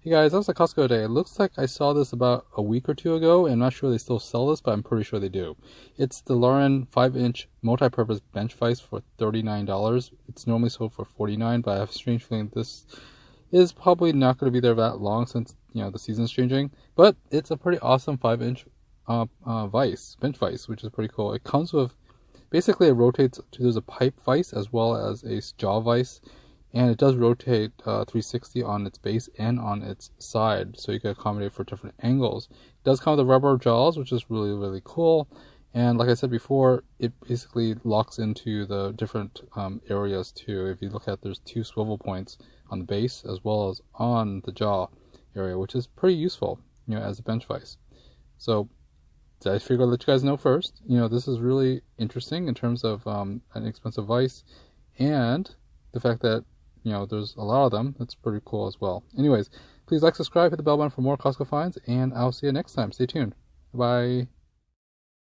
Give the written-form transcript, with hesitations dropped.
Hey guys, that was a Costco today. It looks like I saw this about a week or two ago, and I'm not sure they still sell this, but I'm pretty sure they do. It's the LARIN 5-inch multi-purpose bench vise for $39. It's normally sold for $49, but I have a strange feeling this is probably not going to be there that long since, you know, the season's changing. But it's a pretty awesome 5-inch bench vise, which is pretty cool. It comes with, basically it rotates, there's a pipe vise as well as a jaw vise. And it does rotate 360 on its base and on its side, so you can accommodate for different angles. It does come with the rubber jaws, which is really, really cool. And like I said before, it basically locks into the different areas too. If you look at, there's 2 swivel points on the base as well as on the jaw area, which is pretty useful, you know, as a bench vise. So I figured I'd let you guys know first. You know, this is really interesting in terms of an expensive vise, and the fact that, you know, there's a lot of them. That's pretty cool as well. Anyways, please like, subscribe, hit the bell button for more Costco finds, and I'll see you next time. Stay tuned. Bye.